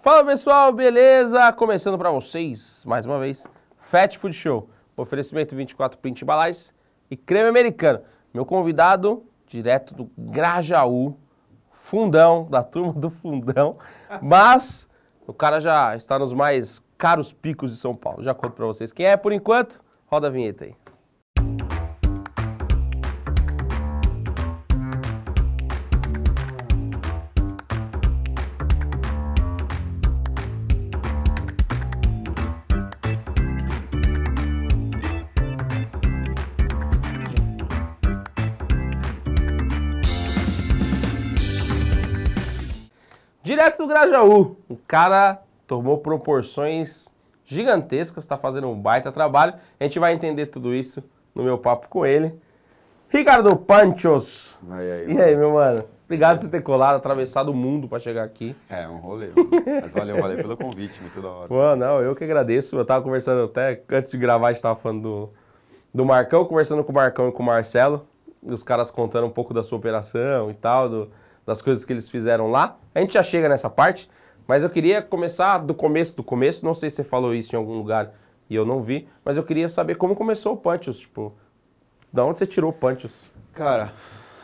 Fala pessoal, beleza? Começando para vocês, mais uma vez, Fat Food Show. Oferecimento 24 Print embalagens e creme americano. Meu convidado, direto do Grajaú, fundão, da turma do fundão. Mas o cara já está nos mais caros picos de São Paulo. Já conto para vocês quem é por enquanto. Roda a vinheta aí. Direto do Grajaú, o cara tomou proporções gigantescas, está fazendo um baita trabalho. A gente vai entender tudo isso no meu papo com ele. Ricardo Panchos. E aí, meu mano? Obrigado por você ter colado, atravessado o mundo para chegar aqui. É, um rolê, mano. Mas valeu pelo convite, muito da hora. Pô, não, eu que agradeço. Eu tava conversando até, antes de gravar, a gente tava falando do Marcão, conversando com o Marcão e com o Marcelo. Os caras contando um pouco da sua operação e tal, das coisas que eles fizeram lá. A gente já chega nessa parte, mas eu queria começar do começo. Não sei se você falou isso em algum lugar e eu não vi, mas eu queria saber como começou o Panchos, tipo, da onde você tirou o Panchos? Cara,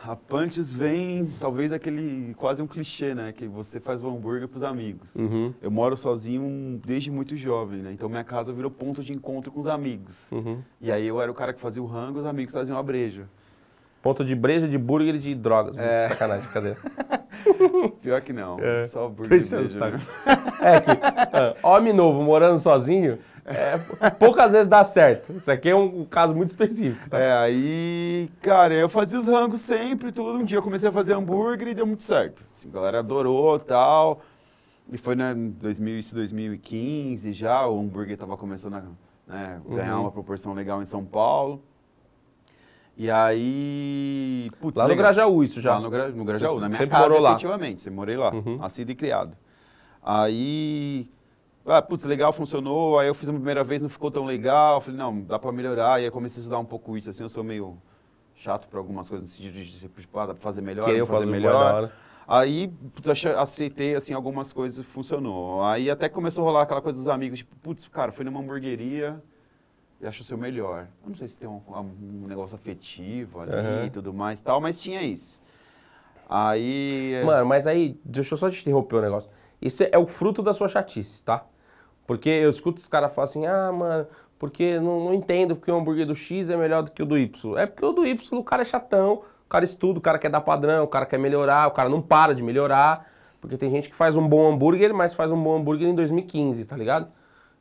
a Panchos vem, talvez aquele, quase um clichê, né, que você faz o hambúrguer pros amigos. Uhum. Eu moro sozinho desde muito jovem, né, então minha casa virou ponto de encontro com os amigos. Uhum. E aí eu era o cara que fazia o rango, os amigos faziam a breja. Ponto de breja, de burger e de drogas. É. Sacanagem, cadê? Pior que não, É. só burger e Puxa, breja. saco. Né? É que homem novo morando sozinho, poucas vezes dá certo. Isso aqui é um caso muito específico. Tá? É, aí, cara, eu fazia os rangos sempre, tudo. Um dia eu comecei a fazer hambúrguer e deu muito certo. Assim, a galera adorou e tal. E foi em 2015 já, o hambúrguer tava começando a ganhar uma proporção legal em São Paulo. E aí... Putz, Lá no legal. Grajaú isso já? Lá no Grajaú, na minha sempre casa, morou lá? efetivamente. Você morei lá, Uhum. nascido e criado. Aí... putz, legal, funcionou. Aí eu fiz uma primeira vez, não ficou tão legal. Falei, não, dá pra melhorar. E aí comecei a estudar um pouco isso. Assim, eu sou meio chato pra algumas coisas, no sentido de dá pra fazer melhor, Queria fazer fazer melhor. Aí, putz, aceitei, assim, algumas coisas, funcionou. Aí até começou a rolar aquela coisa dos amigos, tipo, putz, cara, fui numa hamburgueria e acho o seu melhor. Eu não sei se tem um negócio afetivo ali e tudo mais e tal, mas tinha isso. Aí... Mano, mas aí, deixa eu só te interromper o negócio. Isso é o fruto da sua chatice, tá? Porque eu escuto os caras falarem assim, mano, porque não entendo porque o hambúrguer do X é melhor do que o do Y. É porque o do Y, o cara é chatão, o cara estuda, o cara quer dar padrão, o cara quer melhorar, o cara não para de melhorar. Porque tem gente que faz um bom hambúrguer, mas faz um bom hambúrguer em 2015, tá ligado?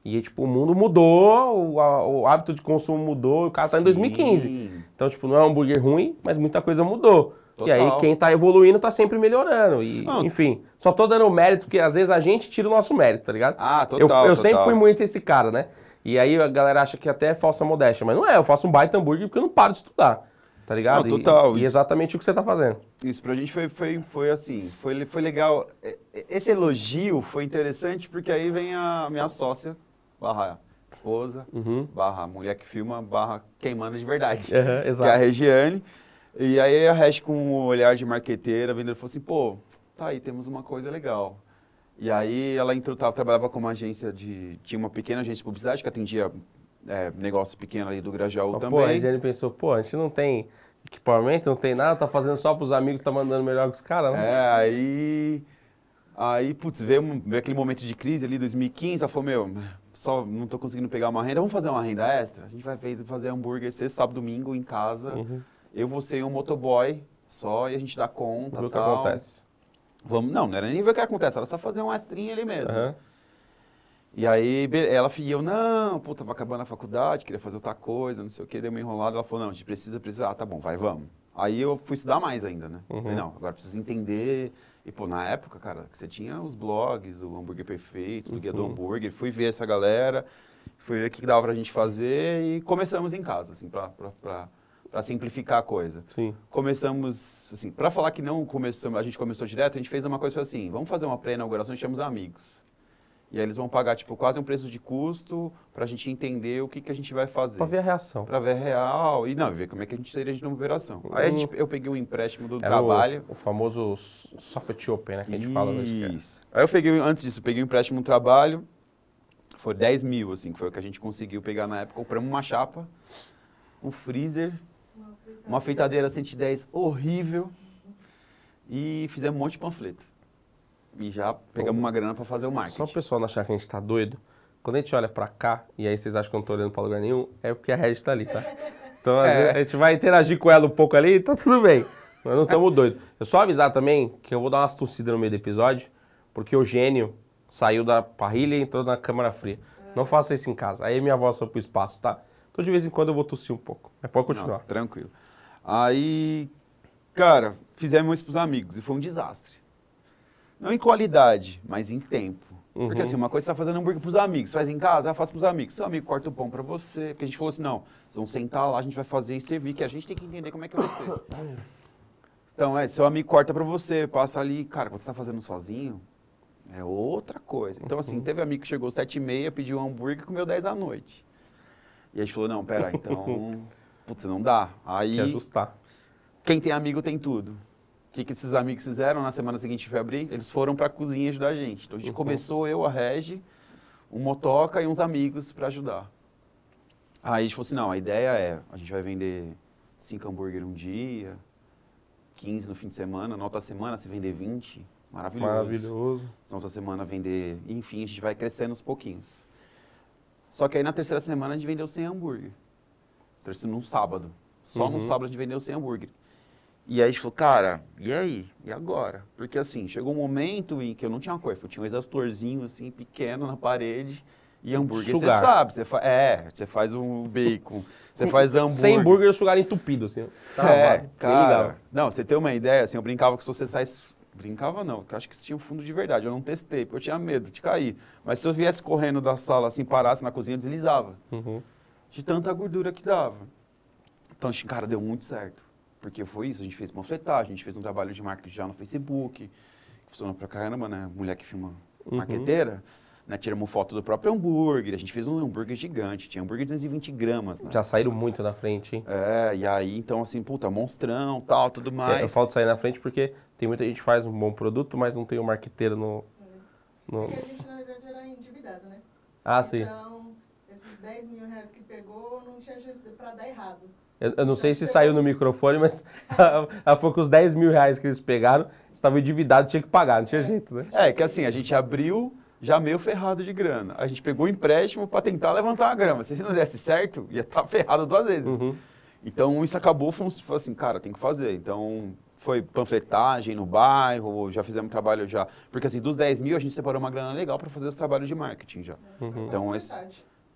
E tipo, o mundo mudou, o hábito de consumo mudou, o cara tá em 2015. Então, tipo, não é um hambúrguer ruim, mas muita coisa mudou. Total. E aí quem tá evoluindo tá sempre melhorando. E, enfim, só tô dando mérito, porque às vezes a gente tira o nosso mérito, tá ligado? Total, eu sempre fui muito esse cara, né? E aí a galera acha que até é falsa modéstia, mas não é, eu faço um baita hambúrguer porque eu não paro de estudar, tá ligado? Não, total. E exatamente o que você tá fazendo. Isso pra gente foi assim, foi legal. Esse elogio foi interessante porque aí vem a minha sócia, barra esposa, barra mulher que filma, barra quem manda de verdade, Exato. que é a Regiane. E aí a Regi com o olhar de marqueteira, vendedora, falou assim, pô, tá aí, temos uma coisa legal. E aí ela entrou, trabalhava com uma agência tinha uma pequena agência de publicidade que atendia negócio pequeno ali do Grajaú também. Pô, a Regiane pensou, pô, a gente não tem equipamento, não tem nada, tá fazendo só pros amigos, tá mandando melhor que os caras, né? Aí, putz, veio aquele momento de crise ali, 2015, ela falou, meu, só não tô conseguindo pegar uma renda, vamos fazer uma renda extra? A gente vai fazer hambúrguer sexta, sábado, domingo em casa, eu vou ser um motoboy só e a gente dá conta, Ver o que acontece. Não era nem ver o que acontece, era só fazer uma extrinha ali mesmo. E aí ela e eu, não, pô, tava acabando a faculdade, queria fazer outra coisa, não sei o que, deu uma enrolada, ela falou, não, a gente precisa, tá bom, vamos. Aí eu fui estudar mais ainda, né? Falei, não, agora preciso entender. E, pô, na época, cara, que você tinha os blogs do Hambúrguer Perfeito, do Guia do Hambúrguer, fui ver essa galera, fui ver o que dava pra gente fazer e começamos em casa, assim, pra simplificar a coisa. Sim. Começamos, assim, pra falar que a gente começou direto, a gente fez uma coisa assim, vamos fazer uma pré-inauguração e chamamos amigos. E aí eles vão pagar, tipo, quase um preço de custo pra gente entender o que a gente vai fazer. Pra ver a reação. Pra ver a real e não, ver como é que a gente seria de uma operação. Aí eu peguei um empréstimo do Era trabalho. O famoso soft open, né? Que a gente fala. Isso. Aí eu peguei, antes disso, eu peguei um empréstimo do trabalho. Foi 10 mil, assim, que foi o que a gente conseguiu pegar na época. Compramos uma chapa, um freezer, uma fritadeira 110 horrível e fizemos um monte de panfleto. E já pegamos uma grana para fazer o marketing. Só o pessoal não achar que a gente tá doido. Quando a gente olha pra cá, e aí vocês acham que eu não tô olhando pra lugar nenhum, é porque a Regi tá ali, tá? Então às vezes, a gente vai interagir com ela um pouco ali e tá tudo bem. Nós não estamos doidos. Eu só avisar também que eu vou dar umas tossidas no meio do episódio, porque o gênio saiu da parrilha e entrou na câmara fria. Não faça isso em casa. Aí minha voz foi pro espaço, tá? Então de vez em quando eu vou tossir um pouco. Mas pode continuar. Não, tranquilo. Aí, cara, fizemos isso pros amigos e foi um desastre. Não em qualidade, mas em tempo. Porque assim, uma coisa você tá fazendo hambúrguer pros amigos, faz em casa, eu faço pros amigos. Seu amigo corta o pão pra você. Porque a gente falou assim, não, vocês vão sentar lá, a gente vai fazer e servir, que a gente tem que entender como é que vai ser. Então, seu amigo corta pra você, passa ali. Cara, quando você tá fazendo sozinho, é outra coisa. Então, assim, teve amigo que chegou 7h30, pediu um hambúrguer e comeu 10 da noite. E a gente falou, não, pera, então, putz, não dá. Aí, Tem que ajustar. Quem tem amigo tem tudo. O que esses amigos fizeram? Na semana seguinte foi abrir, eles foram para a cozinha ajudar a gente. Então a gente começou, eu, a Regi, um motoca e uns amigos para ajudar. Aí a gente falou assim, não, a ideia é, a gente vai vender 5 hambúrguer um dia, 15 no fim de semana, na outra semana se vender 20, maravilhoso. Maravilhoso. Na outra semana vender, enfim, a gente vai crescendo aos pouquinhos. Só que aí na terceira semana a gente vendeu 100 hambúrguer. Num sábado. Só no sábado a gente vendeu 100 hambúrguer. E aí a gente falou, cara, e aí? E agora? Porque assim, chegou um momento em que eu não tinha uma coifa, eu tinha um exaustorzinho assim, pequeno na parede e hambúrguer, você sabe, você faz um bacon, você faz hambúrguer. 100 hambúrguer sugar entupido, assim. Cara, não, você tem uma ideia, assim, eu brincava que se você saísse, brincava não, porque eu acho que isso tinha um fundo de verdade, eu não testei, porque eu tinha medo de cair. Mas se eu viesse correndo da sala, assim, parasse na cozinha, eu deslizava. De tanta gordura que dava. Então, cara, deu muito certo. Porque foi isso, a gente fez panfletagem, a gente fez um trabalho de marketing já no Facebook, que funcionou pra caramba, né? Mulher que filma marqueteira, né? Tiramos foto do próprio hambúrguer, a gente fez um hambúrguer gigante, tinha hambúrguer de 220 gramas, né? Já saíram muito na frente, hein? E aí, então assim, puta, monstrão, tal, tudo mais. Eu falo de sair na frente porque tem muita gente que faz um bom produto, mas não tem o marqueteiro no... Porque a gente, na verdade, era endividado, né? Ah, sim. Então, esses 10 mil reais que pegou, não tinha chance pra dar errado. Eu não sei se saiu no microfone, mas ela falou que os 10 mil reais que eles pegaram, estavam endividados, tinha que pagar, não tinha jeito, né? Que assim, a gente abriu já meio ferrado de grana. A gente pegou o empréstimo para tentar levantar a grama. Se não desse certo, ia estar ferrado 2 vezes. Então isso acabou, falou assim, cara, tem que fazer. Então foi panfletagem no bairro, já fizemos trabalho já. Porque assim, dos 10 mil a gente separou uma grana legal para fazer os trabalhos de marketing já. Então esse...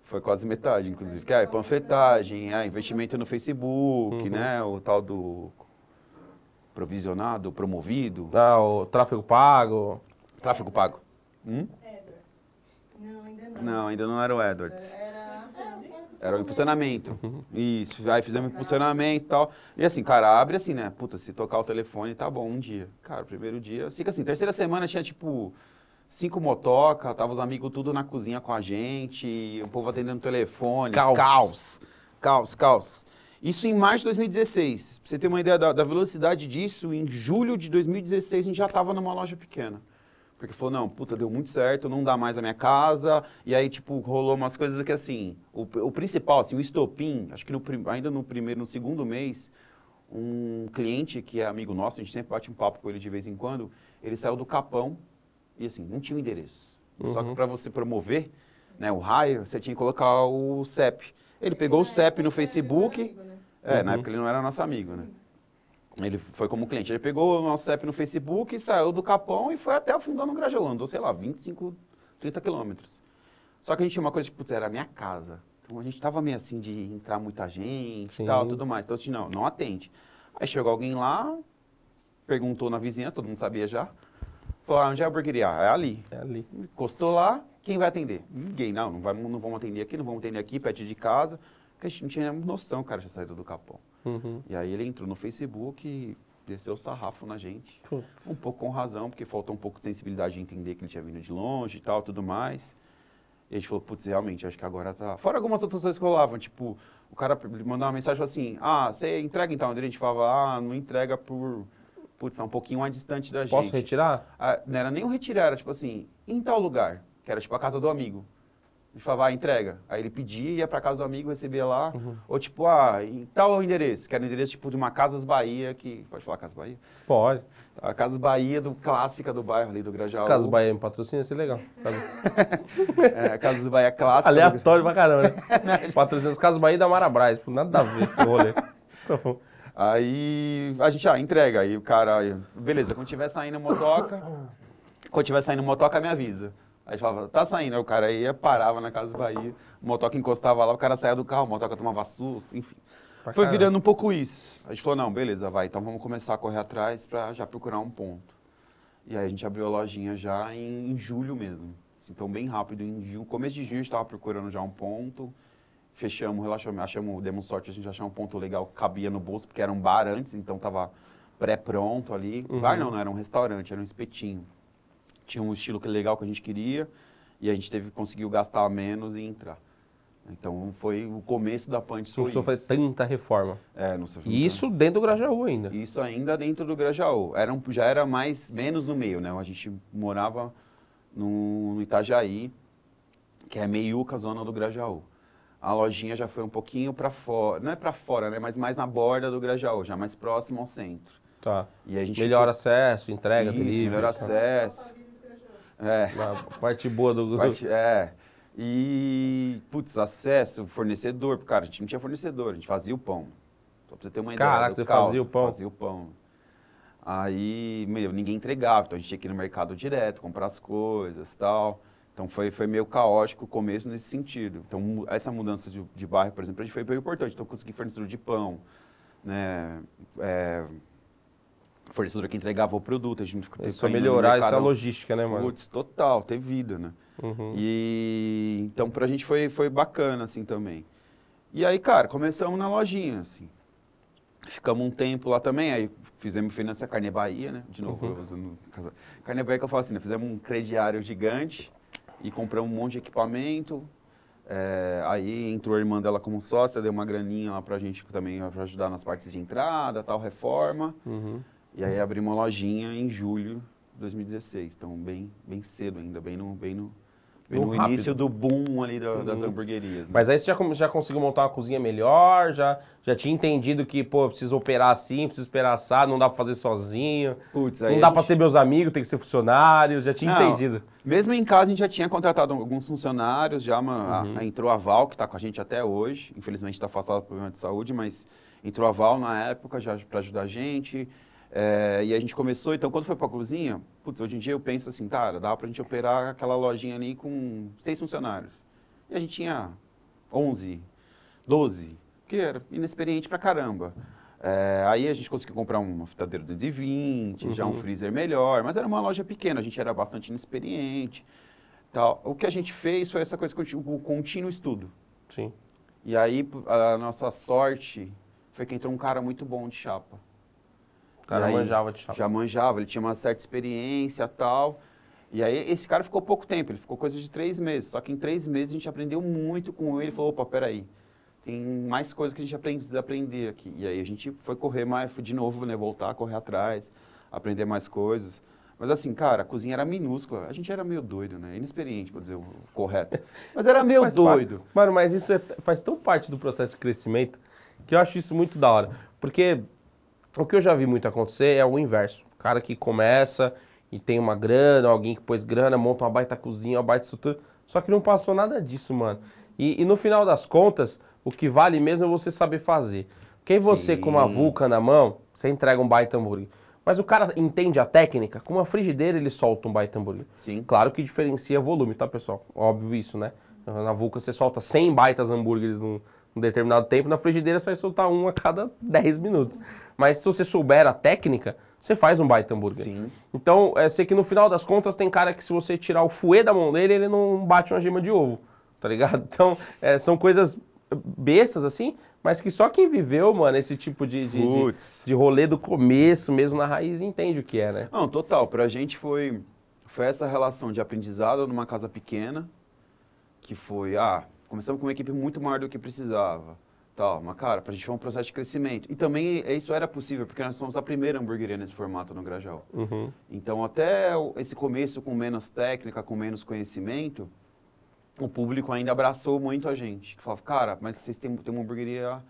Foi quase metade, inclusive. Que é panfletagem, investimento no Facebook, né? O tal do provisionado, promovido. O tráfego pago. Tráfego pago. Edwards. Não, ainda não. Não, ainda não era o Edwards. Era o impulsionamento. Isso, aí fizemos impulsionamento e tal. E assim, cara, abre assim, né? Puta, se tocar o telefone, tá bom, um dia. Cara, o primeiro dia... Fica assim, terceira semana tinha tipo... 5 motoca, tava os amigos tudo na cozinha com a gente, o povo atendendo o telefone. Caos. Isso em março de 2016. Pra você ter uma ideia da velocidade disso, em julho de 2016 a gente já tava numa loja pequena. Porque falou, não, puta, deu muito certo, não dá mais a minha casa. E aí, tipo, rolou umas coisas que assim, o principal, assim, o estopim, acho que ainda no segundo mês, um cliente que é amigo nosso, a gente sempre bate um papo com ele de vez em quando, ele saiu do Capão. E assim, não tinha o endereço. Só que para você promover, né, o raio, você tinha que colocar o CEP. Ele pegou o CEP no Facebook. Na época ele não era nosso amigo, né? Ele foi como cliente. Ele pegou o nosso CEP no Facebook, saiu do Capão e foi até o fundo do Grajaú. Andou, sei lá, 25, 30 quilômetros. Só que a gente tinha uma coisa, tipo, era a minha casa. Então a gente tava meio assim de entrar muita gente e tal, tudo mais. Então assim, não atende. Aí chegou alguém lá, perguntou na vizinhança, todo mundo sabia já. Falou, onde é a hamburgueria? É ali. É ali. Encostou lá, quem vai atender? Ninguém. Não vamos atender aqui, não vamos atender aqui, perto de casa. Porque a gente não tinha noção, cara, tinha saído do Capão. E aí ele entrou no Facebook, desceu o sarrafo na gente. Putz. Um pouco com razão, porque faltou um pouco de sensibilidade de entender que ele tinha vindo de longe e tal, tudo mais. E a gente falou, putz, realmente, acho que agora tá... Fora algumas outras coisas que rolavam, tipo, o cara mandava uma mensagem assim, você entrega então? A gente falava, não entrega por... Putz, tá um pouquinho mais distante da gente. Posso retirar? Não era nem um retirar, era tipo assim, em tal lugar, que era tipo a casa do amigo. A gente falava, entrega. Aí ele pedia, ia pra casa do amigo, recebia lá. Ou tipo, em tal endereço, que era o endereço tipo de uma Casas Bahia, que... Pode falar Casas Bahia? Pode. A Casas Bahia clássica do bairro ali do Grajaú. Casas Bahia me patrocina, ia ser legal. Casas Bahia clássica. Aleatório pra caramba, né? Patrocina as Casas Bahia da Marabras, nada a ver com o rolê. Tá bom. Aí a gente, entrega. Aí o cara, beleza, quando tiver saindo motoca, me avisa. Aí a gente falava, tá saindo. Aí o cara ia, parava na Casa Bahia, o motoca encostava lá, o cara saía do carro, o motoca tomava susto, enfim. Foi virando um pouco isso. A gente falou, não, beleza, vai, então vamos começar a correr atrás pra já procurar um ponto. E aí a gente abriu a lojinha já em julho mesmo. Assim, então bem rápido, começo de junho a gente tava procurando já um ponto. Fechamos, relaxamos, demos sorte, a gente achou um ponto legal que cabia no bolso, porque era um bar antes, então tava pré-pronto ali. Bar não era um restaurante, era um espetinho. Tinha um estilo legal que a gente queria e a gente conseguiu gastar menos e entrar. Então foi o começo da Punch. Não precisou fazer tanta reforma. Não sei. E isso dentro do Grajaú ainda. Isso ainda dentro do Grajaú. Já era menos no meio, né? A gente morava no Itajaí, que é meiuca, zona do Grajaú. A lojinha já foi um pouquinho para fora, não é para fora, né? Mas mais na borda do Grajaú, já mais próximo ao centro. Tá. E a gente melhor acesso, entrega, delivery. Melhor acesso. A parte boa do... E, putz, acesso, fornecedor. Cara, a gente não tinha fornecedor, a gente fazia o pão. Só pra você ter uma ideia. Caraca, você fazia o pão? Fazia o pão. Aí, ninguém entregava, então a gente tinha que ir no mercado direto, comprar as coisas e tal. Então foi meio caótico o começo nesse sentido. Então essa mudança de bairro, por exemplo, a gente foi bem importante. Então eu consegui fornecedor de pão, né? Fornecedor que entregava o produto. A gente isso melhorar essa logística, né, mano? Putz, total, ter vida, né? E então pra gente foi bacana, assim, também. E aí, cara, começamos na lojinha, assim. Ficamos um tempo lá também, aí fizemos nessa Carne Bahia, né? De novo, eu usando Carne Bahia que eu falo assim, né? Fizemos um crediário gigante e compramos um monte de equipamento. Aí entrou a irmã dela como sócia, deu uma graninha lá pra gente também, pra ajudar nas partes de entrada, tal, reforma. E aí abrimos uma lojinha em julho de 2016, então bem cedo ainda, bem no início do boom ali das hamburguerias. Né? Mas aí você já conseguiu montar uma cozinha melhor, já tinha entendido que, pô, preciso operar assim, preciso esperar assado, não dá pra fazer sozinho, Putz, aí não dá pra ser meus amigos, tem que ser funcionário, já tinha entendido. Mesmo em casa a gente já tinha contratado alguns funcionários, já entrou a Val, que tá com a gente até hoje, infelizmente tá afastada por problema de saúde, mas entrou a Val na época já pra ajudar a gente. E a gente começou, então quando foi pra cozinha, putz, hoje em dia eu penso assim, cara, dá pra gente operar aquela lojinha ali com 6 funcionários. E a gente tinha 11, 12, que era inexperiente pra caramba. Aí a gente conseguiu comprar uma fritadeira 220, já um freezer melhor, mas era uma loja pequena, a gente era bastante inexperiente. Tal. O que a gente fez foi essa coisa, o contínuo estudo. Sim. E aí a nossa sorte foi que entrou um cara muito bom de chapa. O cara manjava de chapa. Já manjava, ele tinha uma certa experiência e tal. E aí esse cara ficou pouco tempo, ele ficou coisa de 3 meses. Só que em 3 meses a gente aprendeu muito com ele. Ele falou, opa, peraí, tem mais coisas que a gente precisa aprender aqui. E aí a gente foi correr mais, de novo, né, voltar a correr atrás, aprender mais coisas. Mas assim, cara, a cozinha era minúscula. A gente era meio doido, né? Inexperiente, pra dizer o correto. Mas era meio doido. Mano, mas isso faz tão parte do processo de crescimento que eu acho isso muito da hora. Porque o que eu já vi muito acontecer é o inverso. O cara que começa e tem uma grana, alguém que pôs grana, monta uma baita cozinha, uma baita estrutura, só que não passou nada disso, mano. E no final das contas, o que vale mesmo é você saber fazer. Porque aí você, com uma vulca na mão, você entrega um baita hambúrguer. Mas o cara entende a técnica, com uma frigideira ele solta um baita hambúrguer. Sim. Claro que diferencia volume, tá, pessoal? Óbvio isso, né? Na vulca você solta 100 baitas hambúrgueres num determinado tempo, na frigideira você vai soltar um a cada 10 minutos. Mas se você souber a técnica, você faz um baita hambúrguer. Sim. Então, sei que no final das contas tem cara que se você tirar o fouet da mão dele, ele não bate uma gema de ovo, tá ligado? Então, são coisas bestas, assim, mas que só quem viveu, mano, esse tipo de rolê do começo, mesmo na raiz, entende o que é, né? Não, total. Pra gente foi essa relação de aprendizado numa casa pequena, que foi, começamos com uma equipe muito maior do que precisava. Tal, mas, cara, pra gente foi um processo de crescimento. E também isso era possível, porque nós somos a primeira hamburgueria nesse formato no Grajaú. Então, até esse começo com menos técnica, com menos conhecimento, o público ainda abraçou muito a gente. Falava, cara, mas vocês têm uma hamburgueria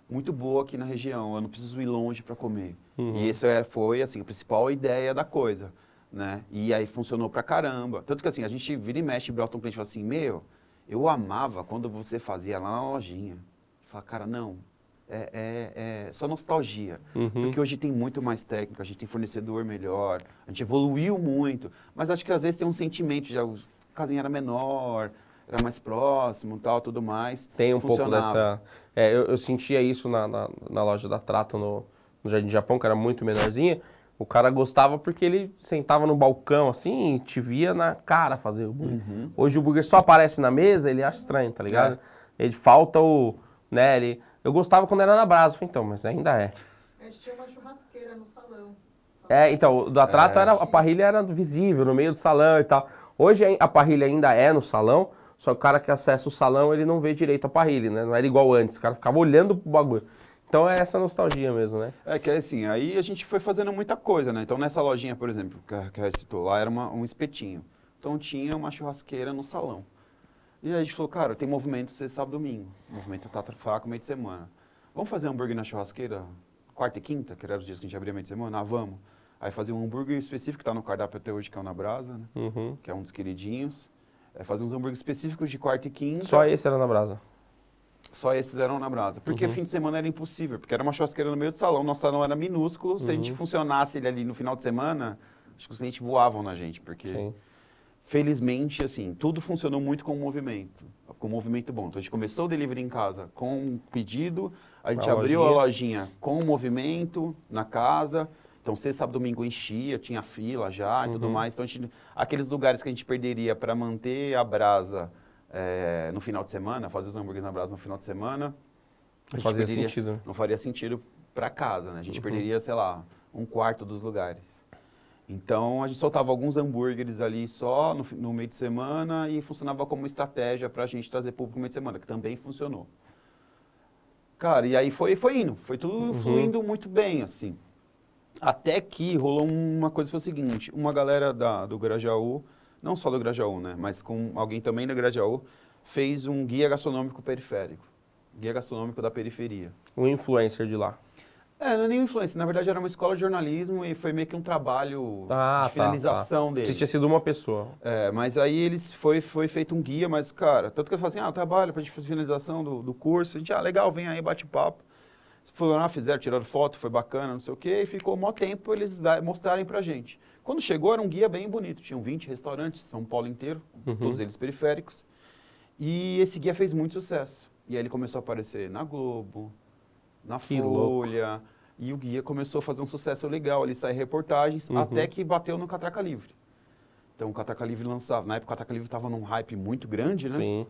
muito boa aqui na região, eu não preciso ir longe para comer. E isso foi, assim, a principal ideia da coisa, né? E aí funcionou pra caramba. Tanto que, assim, a gente vira e mexe, brota um cliente e fala assim, eu amava quando você fazia lá na lojinha. Fala, cara, não, é só nostalgia. Porque hoje tem muito mais técnica, a gente tem fornecedor melhor, a gente evoluiu muito. Mas acho que às vezes tem um sentimento, já a casinha era menor, era mais próximo, tal, tudo mais. Tem um pouco dessa... eu sentia isso na loja da Trato, no Jardim Japão, que era muito menorzinha. O cara gostava porque ele sentava no balcão, assim, e te via na cara fazer o hambúrguer. Hoje o hambúrguer só aparece na mesa, ele acha estranho, tá ligado? Ele falta o... né, eu gostava quando era na brasa, falei, então, mas ainda é. A gente tinha uma churrasqueira no salão. Então, o da Trato, a parrilha era visível, no meio do salão e tal. Hoje a parrilha ainda é no salão, só que o cara que acessa o salão, ele não vê direito a parrilha, né? Não era igual antes, o cara ficava olhando pro bagulho. Então é essa nostalgia mesmo, né? Que é assim, aí a gente foi fazendo muita coisa, né? Então nessa lojinha, por exemplo, que a citou, lá era um espetinho. Então tinha uma churrasqueira no salão. E aí a gente falou, cara, tem movimento sexta, sábado, domingo. Movimento tá fraco meio de semana. Vamos fazer hambúrguer na churrasqueira quarta e quinta, que eram os dias que a gente abria meio de semana? Vamos. Aí fazia um hambúrguer específico, que tá no cardápio até hoje, que é o Na Brasa, né? Que é um dos queridinhos. Fazer uns hambúrgueres específicos de quarta e quinta. Só esse era na brasa? Só esses eram na brasa. Porque fim de semana era impossível, porque era uma churrasqueira no meio do salão, nosso salão era minúsculo. Se a gente funcionasse ele ali no final de semana, acho que os clientes voavam na gente, porque felizmente, assim, tudo funcionou muito com movimento bom. Então a gente começou o delivery em casa com um pedido, a gente abriu a lojinha com movimento na casa. Então, sexta, sábado, domingo enchia, tinha fila já e tudo mais. Então, aqueles lugares que a gente perderia para manter a brasa no final de semana, fazer os hambúrgueres na brasa no final de semana, não fazia sentido. Não faria sentido para casa, né? A gente perderia, sei lá, um quarto dos lugares. Então, a gente soltava alguns hambúrgueres ali só no meio de semana e funcionava como estratégia para a gente trazer público no meio de semana, que também funcionou. Cara, e aí foi indo, foi tudo fluindo muito bem, assim. Até que rolou uma coisa, foi o seguinte, uma galera do Grajaú, não só do Grajaú, né, mas com alguém também do Grajaú, fez um guia gastronômico periférico, guia gastronômico da periferia. Um influencer de lá. Não é nem influencer, na verdade era uma escola de jornalismo e foi meio que um trabalho de finalização deles. Você tinha sido uma pessoa. Mas aí foi feito um guia, mas, cara, tanto que eu falei assim, eu trabalho pra gente fazer finalização do curso, a gente, legal, vem aí, bate papo. Foram fizeram, tiraram foto, foi bacana, não sei o quê, e ficou um maior tempo eles mostrarem pra gente. Quando chegou, era um guia bem bonito, tinham 20 restaurantes, São Paulo inteiro, todos eles periféricos, e esse guia fez muito sucesso. E aí ele começou a aparecer na Globo, na Folha, e o guia começou a fazer um sucesso legal, ele sai reportagens, até que bateu no Catraca Livre. Então o Catraca Livre lançava, na época o Catraca Livre estava num hype muito grande, né? Sim.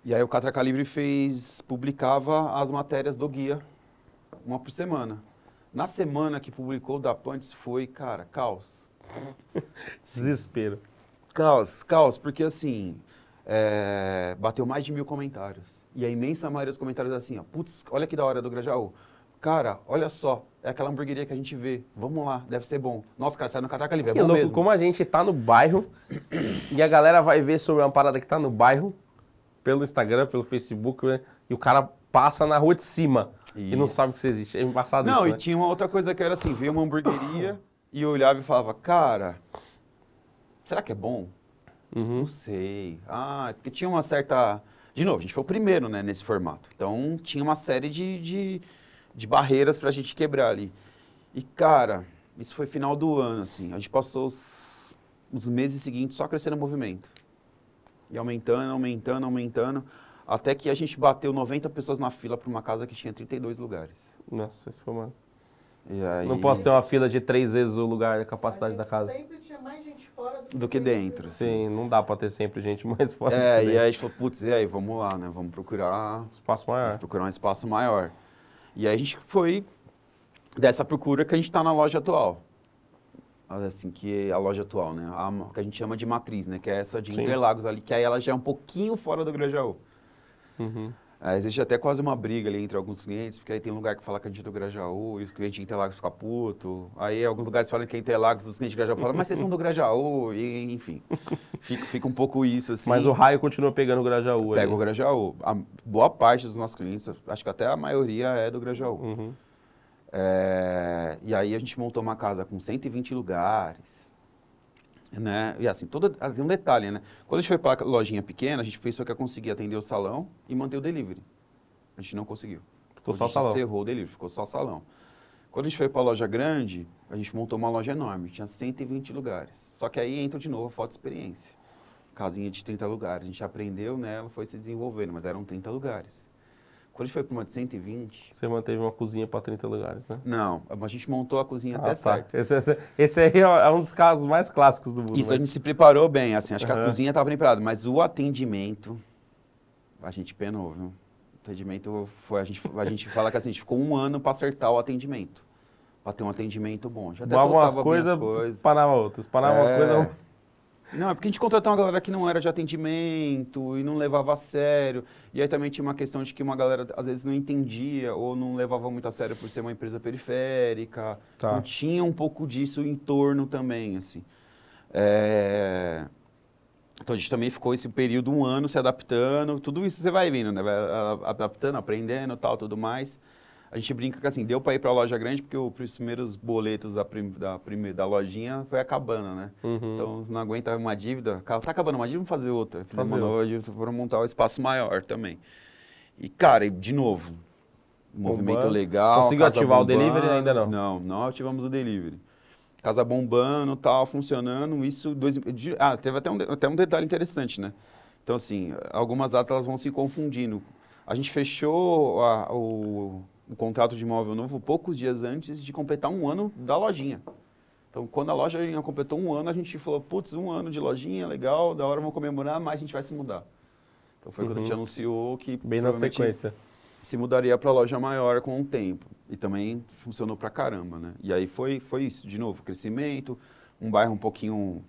E aí o Catraca Livre publicava as matérias do guia, uma por semana. Na semana que publicou o da Pantes foi, cara, caos. Desespero. Caos, porque assim, bateu mais de 1000 comentários. E a imensa maioria dos comentários assim, putz, olha que da hora do Grajaú. Cara, olha só, é aquela hamburgueria que a gente vê. Vamos lá, deve ser bom. Nossa, cara, sai no Catraca Livre, é bom louco, mesmo. Como a gente tá no bairro e a galera vai ver sobre uma parada que tá no bairro, pelo Instagram, pelo Facebook, né? E o cara passa na rua de cima e não sabe que isso existe. É embaçado isso, Não, e né? tinha uma outra coisa que era assim, veio uma hamburgueria e eu olhava e falava, cara, será que é bom? Não sei. Porque tinha uma certa... De novo, a gente foi o primeiro, né, nesse formato. Então, tinha uma série de barreiras pra gente quebrar ali. E, cara, isso foi final do ano, assim. A gente passou os meses seguintes só crescendo o movimento. E aumentando, até que a gente bateu 90 pessoas na fila para uma casa que tinha 32 lugares. Nossa, isso foi uma... E aí... Não posso ter uma fila de 3 vezes o lugar, a capacidade da casa. Sempre tinha mais gente fora do que dentro. Assim. Sim, não dá pra ter sempre gente mais fora do que E dentro. aí a gente falou, putz, e aí, vamos lá, né? Vamos procurar Espaço maior. um espaço maior. E aí a gente foi dessa procura que a gente tá na loja atual. Assim, que é a loja atual, né? Que a gente chama de matriz, né? Que é essa de Sim. Interlagos ali, que aí ela já é um pouquinho fora do Grajaú. Uhum. Existe até quase uma briga ali entre alguns clientes, porque aí tem um lugar que fala que a gente é do Grajaú, e os clientes de Interlagos ficam putos. Aí alguns lugares falam que é Interlagos, os clientes de Grajaú falam, mas vocês são do Grajaú, e enfim. Fica um pouco isso, assim. Mas o raio continua pegando o Grajaú. Pega ali. o Grajaú. A boa parte dos nossos clientes, acho que até a maioria é do Grajaú. Uhum. E aí a gente montou uma casa com 120 lugares. Né? E assim, tem um detalhe, né? Quando a gente foi para a lojinha pequena, a gente pensou que ia conseguir atender o salão e manter o delivery. A gente não conseguiu. Ficou só o A gente salão. encerrou o delivery, ficou só o salão. Quando a gente foi para a loja grande, a gente montou uma loja enorme, tinha 120 lugares. Só que aí entra de novo a falta de experiência. Casinha de 30 lugares, a gente aprendeu nela, foi se desenvolvendo, mas eram 30 lugares. Quando a gente foi para uma de 120... Você manteve uma cozinha para 30 lugares, né? Não, a gente montou a cozinha até tá. certo. Esse aí é um dos casos mais clássicos do mundo. Isso, mas... a gente se preparou bem, assim, acho que a Uhum. cozinha estava preparada, mas o atendimento, a gente penou, viu? O atendimento foi, a gente fala que assim, a gente ficou 1 ano para acertar o atendimento, para ter um atendimento bom. Já até Voava soltava uma bem as coisa, coisas. espanava outra. Espanava uma coisa... Não, é porque a gente contratou uma galera que não era de atendimento e não levava a sério. E aí também tinha uma questão de que uma galera às vezes não entendia ou não levava muito a sério por ser uma empresa periférica. Tá. Então tinha um pouco disso em torno também, assim. Então a gente também ficou esse período 1 ano se adaptando. Tudo isso você vai vendo, né? Vai adaptando, aprendendo, tal, tudo mais. A gente brinca que assim, deu para ir para a loja grande porque os primeiros boletos da lojinha foi acabando, né? Uhum. Então, se não aguenta uma dívida, tá acabando uma dívida, vamos fazer outra. Fizemos uma nova dívida para montar um espaço maior também. E, cara, de novo, movimento Bombando. legal. Conseguiu casa ativar bombando. o delivery? Ainda não. Não ativamos o delivery. Casa bombando, tal, funcionando. Isso, teve até um detalhe interessante, né? Então, assim, algumas datas elas vão se confundindo. A gente fechou o contrato de imóvel novo poucos dias antes de completar 1 ano da lojinha. Então, quando a loja completou 1 ano, a gente falou, putz, 1 ano de lojinha, legal, da hora vamos comemorar, mas a gente vai se mudar. Então, foi quando a gente anunciou que Bem na sequência. se mudaria para a loja maior com o tempo. E também funcionou pra caramba, né? E aí foi isso, de novo, crescimento, um bairro um pouquinho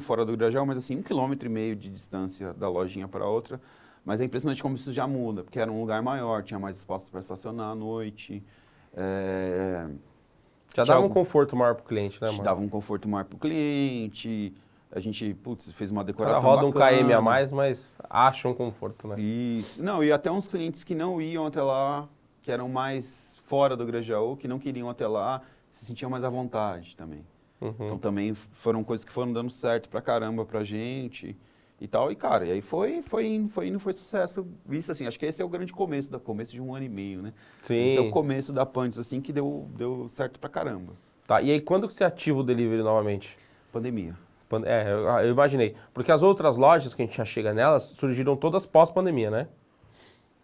fora do Grajaú, mas assim, 1,5 km de distância da lojinha para outra. Mas é impressionante como isso já muda, porque era um lugar maior, tinha mais espaço para estacionar à noite. Já dava um conforto maior para o cliente, né, mano? Dava um conforto maior para o cliente. A gente, fez uma O cara decoração roda bacana. um km a mais, mas acha um conforto, né? Isso. Não, e até uns clientes que não iam até lá, que eram mais fora do Grajaú, que não queriam até lá, se sentiam mais à vontade também. Uhum. Então também foram coisas que foram dando certo pra caramba pra gente e tal. E cara, e aí foi indo, foi sucesso. Isso assim, acho que esse é o grande começo de 1 ano e meio, né? Sim. Esse é o começo da Pantos, assim, que deu certo pra caramba. Tá, e aí quando que você ativa o delivery novamente? Pandemia. Eu imaginei. Porque as outras lojas que a gente já chega nelas surgiram todas pós-pandemia, né?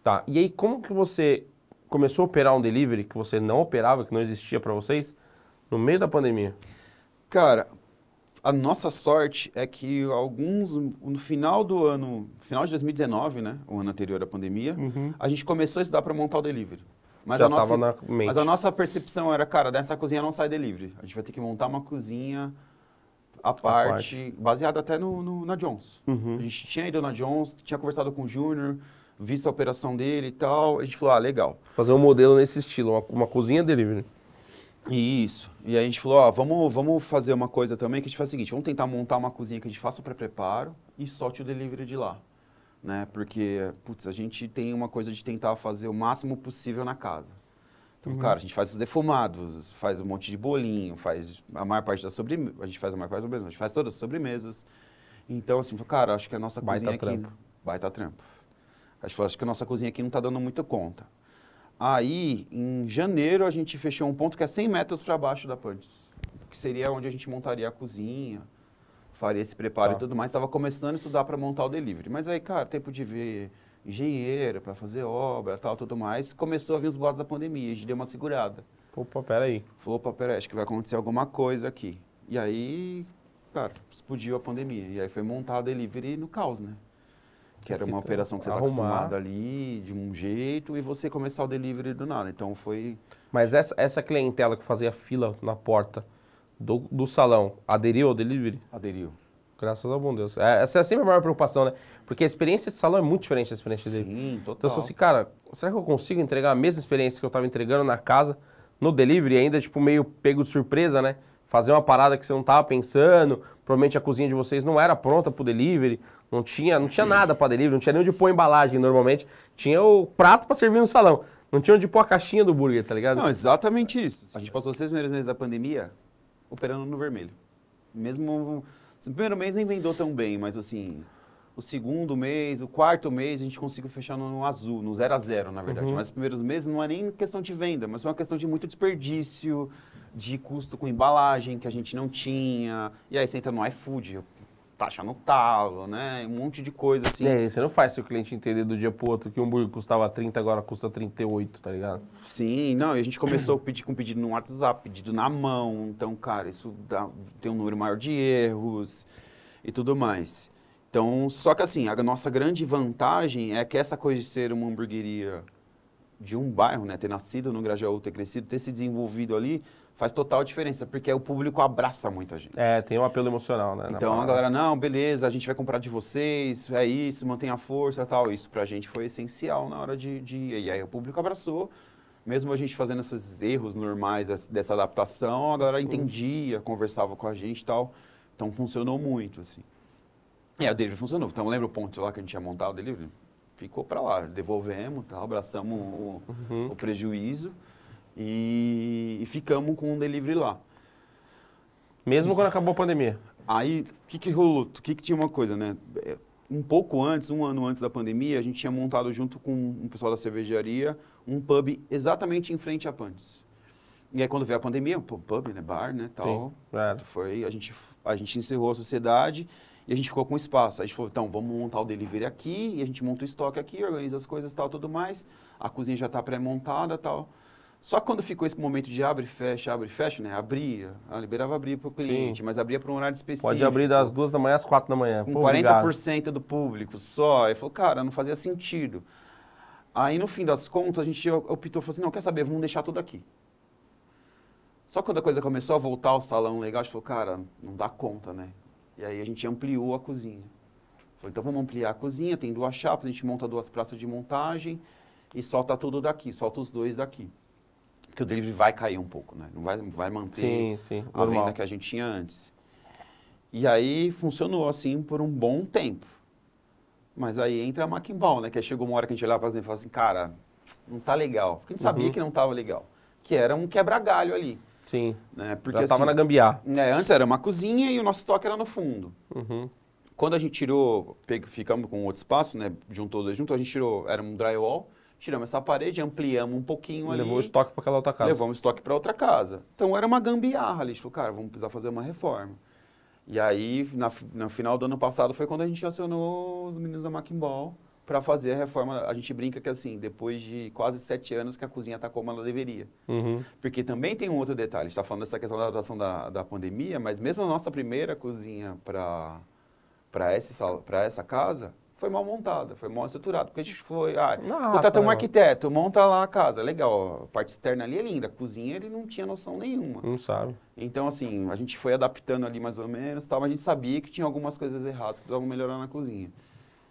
Tá, e aí como que você começou a operar um delivery que você não operava, que não existia pra vocês, no meio da pandemia? Cara, a nossa sorte é que no final do ano, final de 2019, né, o ano anterior à pandemia, a gente começou a estudar para montar o delivery. Mas Já tava na mente. Mas a nossa percepção era, cara, dessa cozinha não sai delivery. A gente vai ter que montar uma cozinha à parte. Baseada até na Jones. A gente tinha ido na Jones, tinha conversado com o Júnior, visto a operação dele e tal. A gente falou, legal. Fazer um modelo nesse estilo, uma cozinha delivery. Isso. E aí a gente falou, vamos fazer uma coisa também, que a gente faz o seguinte, vamos tentar montar uma cozinha que a gente faça o pré-preparo e solte o delivery de lá. Né? Porque, putz, a gente tem uma coisa de tentar fazer o máximo possível na casa. Então, cara, a gente faz os defumados, faz um monte de bolinho, faz a maior parte da sobremesa, a gente faz todas as sobremesas. Então, assim, cara, acho que a nossa cozinha aqui... Baita trampo. Acho que a nossa cozinha aqui não tá dando muita conta. Aí, em janeiro, a gente fechou um ponto que é 100 metros para baixo da Pantos, que seria onde a gente montaria a cozinha, faria esse preparo e tudo mais. Estava começando a estudar para montar o delivery. Mas aí, cara, tempo de ver engenheiro para fazer obra, tal, tudo mais, começou a vir os boatos da pandemia, a gente deu uma segurada. Opa, peraí. Falou, opa, peraí, acho que vai acontecer alguma coisa aqui. E aí, cara, explodiu a pandemia. E aí foi montado a delivery no caos, né? Que era uma operação que você está acostumado ali, de um jeito, e você começar o delivery do nada. Então foi... Mas essa clientela que fazia fila na porta do salão, aderiu ao delivery? Aderiu. Graças ao bom Deus. Essa é sempre a maior preocupação, né? Porque a experiência de salão é muito diferente da experiência dele. Sim, total. Então eu falei assim, cara, será que eu consigo entregar a mesma experiência que eu estava entregando na casa, no delivery, ainda tipo meio pego de surpresa, né? Fazer uma parada que você não estava pensando, provavelmente a cozinha de vocês não era pronta pro delivery, não tinha nada para delivery, não tinha nem onde pôr embalagem normalmente, tinha o prato para servir no salão, não tinha onde pôr a caixinha do burger, tá ligado? Não, exatamente isso. A gente passou os 6 primeiros meses da pandemia operando no vermelho. Mesmo... O primeiro mês nem vendeu tão bem, mas assim, o segundo mês, o quarto mês, a gente conseguiu fechar no azul, no 0 a 0, na verdade. Mas os primeiros meses não é nem questão de venda, mas foi uma questão de muito desperdício, de custo com embalagem que a gente não tinha. E aí você entra no iFood, taxa no talo, né? Um monte de coisa assim. E aí, você não faz seu cliente entender do dia pro outro que um hambúrguer custava 30, agora custa 38, tá ligado? Sim, não, e a gente começou a pedir com pedido no WhatsApp, pedido na mão. Então, cara, isso tem um número maior de erros e tudo mais. Então, só que assim, a nossa grande vantagem é que essa coisa de ser uma hamburgueria de um bairro, né? Ter nascido no Grajaú, ter crescido, ter se desenvolvido ali, faz total diferença, porque o público abraça muito a gente. Tem um apelo emocional, né? Então a galera, não, beleza, a gente vai comprar de vocês, é isso, mantém a força e tal. Isso pra gente foi essencial na hora de... E aí o público abraçou, mesmo a gente fazendo esses erros normais dessa adaptação, a galera entendia, conversava com a gente e tal. Então funcionou muito, assim. E aí o delivery funcionou. Então lembra o ponto lá que a gente ia montar o delivery? Ficou pra lá, devolvemos, tal, abraçamos o prejuízo. E ficamos com um delivery lá. Mesmo quando acabou a pandemia? Aí, o que rolou? O que tinha uma coisa, né? Um pouco antes, um ano antes da pandemia, a gente tinha montado junto com um pessoal da cervejaria um pub exatamente em frente à Pantes. E aí, quando veio a pandemia, pub, né? Bar, né? Tal. Foi, a gente encerrou a sociedade e a gente ficou com espaço. A gente falou, então, vamos montar o delivery aqui, e a gente monta o estoque aqui, organiza as coisas, tal, tudo mais. A cozinha já está pré-montada, tal. Só que quando ficou esse momento de abre e fecha, né? Liberava abrir para o cliente, mas abria para um horário específico. Pode abrir das 2 da manhã às 4 da manhã. Com 40% do público só. Aí falou, cara, não fazia sentido. Aí, no fim das contas, a gente optou, falou assim, não, quer saber, vamos deixar tudo aqui. Só quando a coisa começou a voltar ao salão legal, a gente falou, cara, não dá conta, né? E aí a gente ampliou a cozinha. Falou, então vamos ampliar a cozinha, tem 2 chapas, a gente monta 2 praças de montagem e solta tudo daqui, solta os 2 daqui. Porque o delivery vai cair um pouco, né? Não vai manter a venda que a gente tinha antes. E aí funcionou assim por um bom tempo. Mas aí entra a Mackenball, né? Que aí chegou uma hora que a gente olhava para e falava assim, cara, não tá legal. Porque a gente sabia que não tava legal. Que era um quebra-galho ali. Sim, né? Porque, já tava assim, na gambiarra. Antes era uma cozinha e o nosso estoque era no fundo. Quando a gente tirou, ficamos com outro espaço, né? Juntou os dois juntos, a gente tirou, era um drywall. Tiramos essa parede, ampliamos um pouquinho ali. Levou o estoque para aquela outra casa. Levamos o estoque para outra casa. Então era uma gambiarra ali. A gente falou, cara, vamos precisar fazer uma reforma. E aí, no final do ano passado, foi quando a gente acionou os meninos da Mackenball para fazer a reforma. A gente brinca que assim, depois de quase 7 anos que a cozinha está como ela deveria. Porque também tem um outro detalhe. A gente está falando dessa questão da adaptação da pandemia, mas mesmo a nossa primeira cozinha para essa casa... foi mal montada, foi mal estruturada. Porque a gente foi, contratou um arquiteto, monta lá a casa, legal, a parte externa ali é linda, a cozinha ele não tinha noção nenhuma. Não sabe. Então, assim, a gente foi adaptando ali mais ou menos, tal, mas a gente sabia que tinha algumas coisas erradas que precisavam melhorar na cozinha.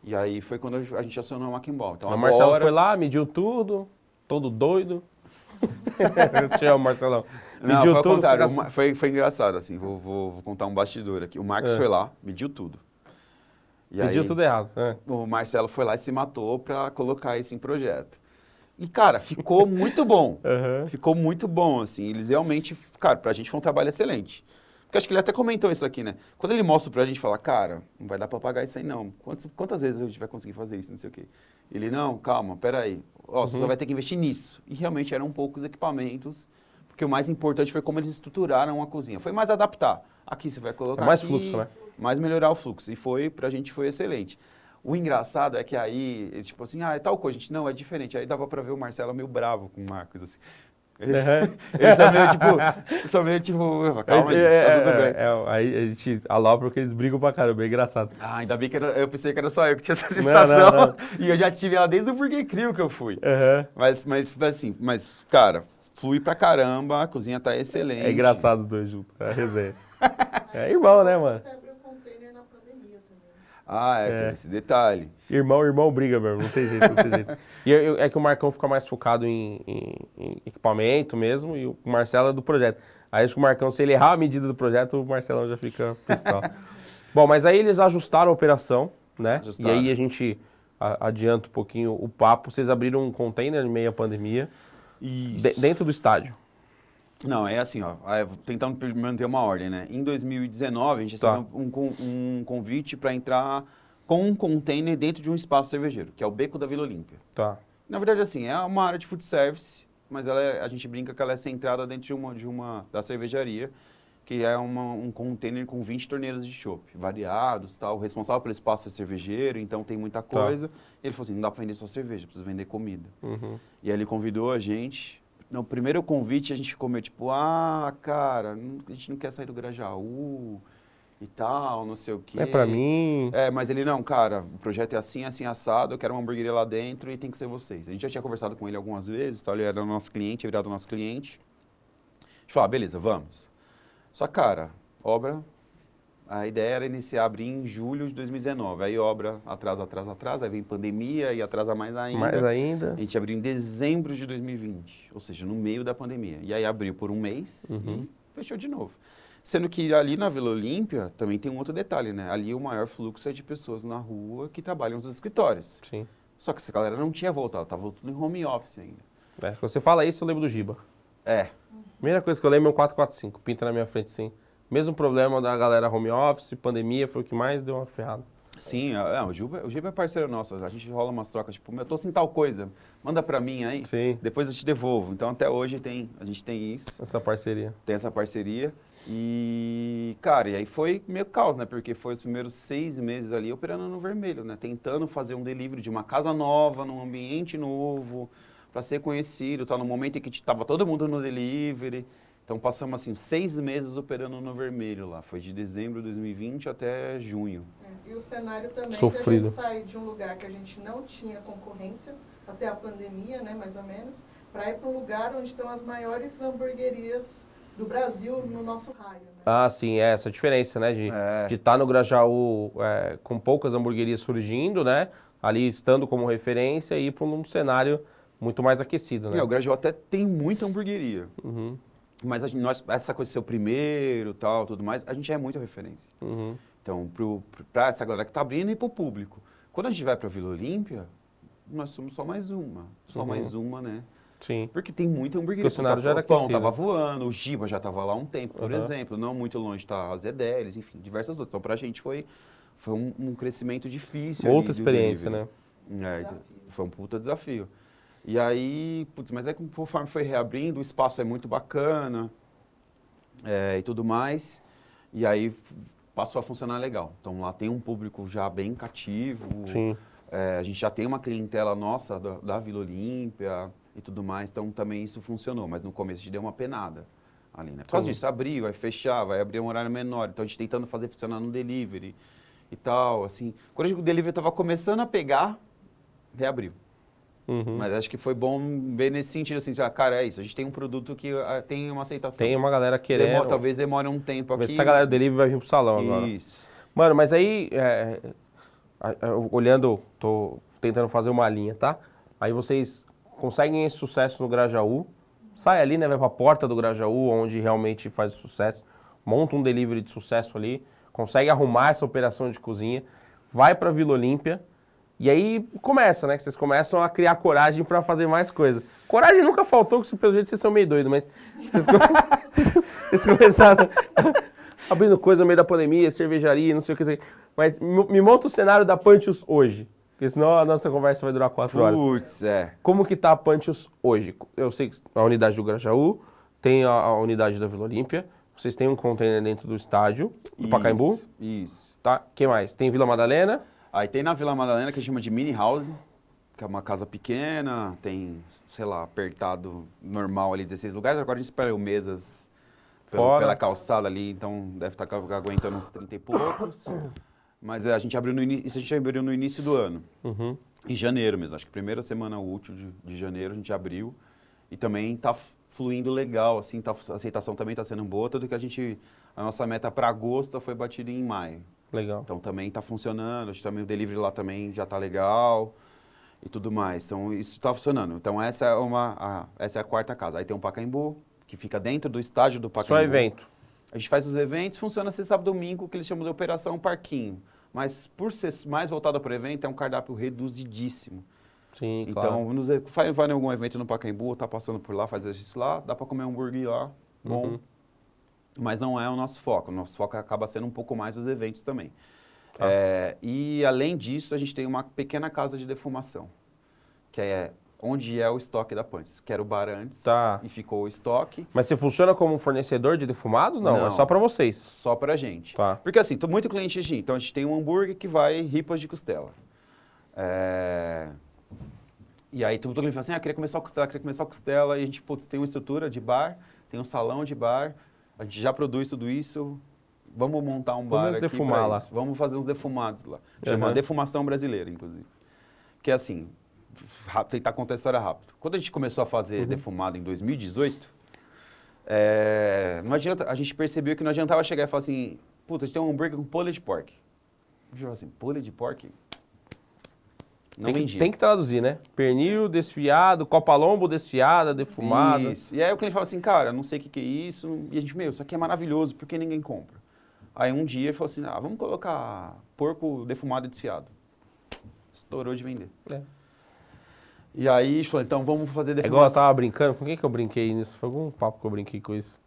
E aí foi quando a gente acionou a Mackenball. Então, o Marcelo foi lá, mediu tudo, todo doido. Eu te amo, Marcelão. Mediu não, tudo. Foi engraçado, assim, vou contar um bastidor aqui. O Marcos foi lá, mediu tudo. Mediu tudo errado. O Marcelo foi lá e se matou para colocar isso em projeto. E, cara, ficou muito bom. Ficou muito bom, assim. Eles realmente, cara, pra gente foi um trabalho excelente. Porque acho que ele até comentou isso aqui, né? Quando ele mostra pra gente, fala, cara, não vai dar pra pagar isso aí, não. Quantas vezes a gente vai conseguir fazer isso, não sei o quê. Ele, não, calma, peraí. Você só vai ter que investir nisso. E realmente eram poucos equipamentos. Porque o mais importante foi como eles estruturaram a cozinha. Foi mais adaptar. Aqui você vai colocar mais aqui, fluxo, né? Mais melhorar o fluxo. E pra gente foi excelente. O engraçado é que aí, tipo assim, é tal coisa, gente, não, é diferente. Aí dava pra ver o Marcelo meio bravo com o Marcos, assim. Eles são meio tipo, calma, gente, tá tudo bem. Aí a gente alopra porque eles brigam pra caramba, é engraçado. Ah, ainda bem que eu pensei que era só eu que tinha essa sensação. Não. E eu já tive ela desde o Burger Crew que eu fui. Mas, cara, flui pra caramba, a cozinha tá excelente. É engraçado os dois juntos, é a resenha. É irmão, né, mano? Você abriu o container na pandemia também. Ah, tem esse detalhe. Irmão briga mesmo, não tem jeito, não tem jeito. E é que o Marcão fica mais focado em equipamento mesmo e o Marcelo é do projeto. Aí acho que o Marcão, se ele errar a medida do projeto, o Marcelão já fica pistola. Bom, mas aí eles ajustaram a operação, né? E aí a gente adianta um pouquinho o papo. Vocês abriram um container em meio à pandemia. Isso. Dentro do estádio. Não, é assim, ó, tentando manter uma ordem, né? Em 2019, a gente recebeu um convite para entrar com um container dentro de um espaço cervejeiro, que é o Beco da Vila Olímpia. Tá. Na verdade, assim, é uma área de food service, mas a gente brinca que ela é centrada dentro da cervejaria, que é um container com 20 torneiras de chopp, variados, tal. O responsável pelo espaço é cervejeiro, então tem muita coisa. Ele falou assim, não dá para vender só cerveja, precisa vender comida. E aí ele convidou a gente. No primeiro convite, a gente ficou meio tipo, cara, a gente não quer sair do Grajaú e tal, não sei o quê. É pra mim... Mas ele, não, cara, o projeto é assim, assim, assado, eu quero uma hamburgueria lá dentro e tem que ser vocês. A gente já tinha conversado com ele algumas vezes, tal, ele era nosso cliente, virado nosso cliente. A gente falou, beleza, vamos. Só, cara, a ideia era abrir em julho de 2019. Aí obra atrasa, aí vem pandemia e atrasa mais ainda. Mais ainda. A gente abriu em dezembro de 2020, ou seja, no meio da pandemia. E aí abriu por um mês e fechou de novo. Sendo que ali na Vila Olímpia também tem um outro detalhe, né? Ali o maior fluxo é de pessoas na rua que trabalham nos escritórios. Sim. Só que essa galera não tinha voltado, estava tudo em home office ainda. Você fala isso, eu lembro do Giba. Primeira coisa que eu lembro é um 445, pinta na minha frente, sim. Mesmo problema da galera home office, pandemia, foi o que mais deu uma ferrada. Sim, o Giba é parceiro nosso, a gente rola umas trocas, tipo, eu tô sem tal coisa, manda pra mim aí, depois eu te devolvo. Então até hoje a gente tem isso. Essa parceria. Tem essa parceria e, cara, e aí foi meio caos, né, porque foi os primeiros 6 meses ali operando no vermelho, né, tentando fazer um delivery de uma casa nova, num ambiente novo, pra ser conhecido, no momento em que tava todo mundo no delivery. Então passamos assim 6 meses operando no vermelho lá, foi de dezembro de 2020 até junho. E o cenário também Sofrido. da gente sair de um lugar que a gente não tinha concorrência, até a pandemia, né, mais ou menos, para ir para um lugar onde estão as maiores hamburguerias do Brasil no nosso raio. Né? Ah, sim, essa diferença, né, de estar no Grajaú com poucas hamburguerias surgindo, né, ali estando como referência e ir para um cenário muito mais aquecido, né? O Grajaú até tem muita hamburgueria. Mas essa coisa de ser o primeiro, tal, tudo mais, a gente é muita referência. Então, para essa galera que está abrindo e para o público. Quando a gente vai para a Vila Olímpia, nós somos só mais uma. Só mais uma, né? Sim. Porque tem muita hamburgueria. O cenário já era o Pão aquecido. estava voando, o Giba já estava lá há um tempo, por exemplo. Não muito longe está a Zedeles, enfim, diversas outras. Então, para a gente foi um crescimento difícil. Outra experiência, né? Foi um puta desafio. E aí, mas conforme foi reabrindo, o espaço é muito bacana e tudo mais. E aí passou a funcionar legal. Então lá tem um público já bem cativo. Sim. A gente já tem uma clientela nossa da Vila Olímpia e tudo mais. Então também isso funcionou. Mas no começo a gente deu uma penada ali, né? Por causa disso, abrir, vai fechar, vai abrir um horário menor. Então a gente tentando fazer funcionar no delivery e tal, assim. Quando o delivery estava começando a pegar, reabriu. Mas acho que foi bom ver nesse sentido, assim, cara, é isso, a gente tem um produto que tem uma aceitação. Tem uma galera querendo. Talvez demore um tempo aqui. Ver se essa galera do delivery vai vir pro salão agora. Isso. Mano, mas aí, olhando, tô tentando fazer uma linha, tá? Aí vocês conseguem esse sucesso no Grajaú, sai ali, né, vai pra porta do Grajaú, onde realmente faz sucesso, monta um delivery de sucesso ali, consegue arrumar essa operação de cozinha, vai pra Vila Olímpia. E aí começa, né? Que vocês começam a criar coragem para fazer mais coisas. Coragem nunca faltou, porque pelo jeito vocês são meio doidos, mas vocês começaram abrindo coisa no meio da pandemia, cervejaria, não sei o que. Mas me monta o cenário da Punchos hoje, porque senão a nossa conversa vai durar 4 horas. Putz, Como que tá a Punchos hoje? Eu sei que a unidade do Grajaú, tem a unidade da Vila Olímpia, vocês têm um container dentro do estádio, do Pacaembu. Isso. Tá? O que mais? Tem Vila Madalena. Aí tem na Vila Madalena, que a gente chama de mini house, que é uma casa pequena, tem, sei lá, apertado normal ali 16 lugares, agora a gente espalhou mesas pela calçada ali, então deve estar aguentando uns 30 e poucos. Mas a gente abriu isso a gente abriu no início do ano, em janeiro mesmo, acho que primeira semana útil de janeiro a gente abriu e também está fluindo legal, assim, a aceitação também está sendo boa, tanto que a nossa meta para agosto foi batida em maio. Legal. Então também está funcionando, também o delivery lá também já está legal e tudo mais. Então isso está funcionando. Então essa é a quarta casa. Aí tem um Pacaembu, que fica dentro do estádio do Pacaembu. Só evento. A gente faz os eventos, funciona sexta, sábado, domingo, que eles chamam de Operação Parquinho. Mas por ser mais voltado para o evento, é um cardápio reduzidíssimo. Sim, então, vai em algum evento no Pacaembu, tá passando por lá, faz exercício lá, dá para comer um hambúrguer lá, bom. Mas não é o nosso foco. O nosso foco acaba sendo um pouco mais os eventos também. Tá. E, além disso, a gente tem uma pequena casa de defumação, que é onde é o estoque da Punch. Que era o bar antes e ficou o estoque. Mas você funciona como um fornecedor de defumados? Não, é só para vocês. Só para a gente. Tá. Porque assim, muito cliente de então a gente tem um hambúrguer que vai ripas de costela. E aí todo cliente fala assim, queria comer só costela, e a gente, putz, tem uma estrutura de bar, tem um salão de bar, a gente já produz tudo isso, vamos montar um bar aqui defumar lá. Isso. Vamos fazer uns defumados lá. Chama defumação brasileira, inclusive. Porque assim, tentar contar a história rápido. Quando a gente começou a fazer defumado em 2018, não adianta, a gente percebeu que não adiantava chegar e falar assim, puta, a gente tem um hambúrguer com pulled pork. A gente falou assim, pulled pork? Não vendia. Tem que traduzir, né? Pernil desfiado, copa-lombo desfiada, defumada. Isso. E aí o cliente fala assim, cara, não sei o que é isso. E a gente, isso aqui é maravilhoso, por que ninguém compra? Aí um dia ele falou assim, vamos colocar porco defumado e desfiado. Estourou de vender. E aí a gente falou, então vamos fazer defumação. Igual eu tava brincando, com quem que eu brinquei nisso? Foi algum papo que eu brinquei com isso.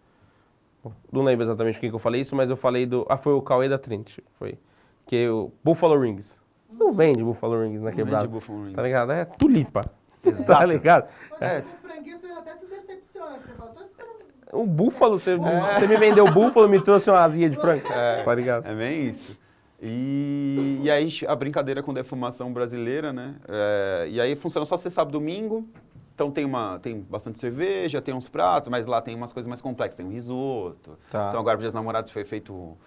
Não lembro exatamente com quem que eu falei isso, mas eu falei foi o Cauê da Trinity. Foi. Que o Buffalo Rings. Não vende Buffalo Rings na quebrada. Não vende Buffalo Rings. Tá ligado? É tulipa. Exato. Tá ligado? Mas com franguia você até se decepciona, que você fala, tô esperando. O búfalo, você me vendeu o búfalo, me trouxe uma asinha de frango. Tá ligado? É bem isso. E aí a brincadeira com defumação brasileira, né? E aí funciona só sexta, sábado, domingo. Então tem bastante cerveja, tem uns pratos, mas lá tem umas coisas mais complexas. Tem um risoto. Tá. Então agora para os namorados foi feito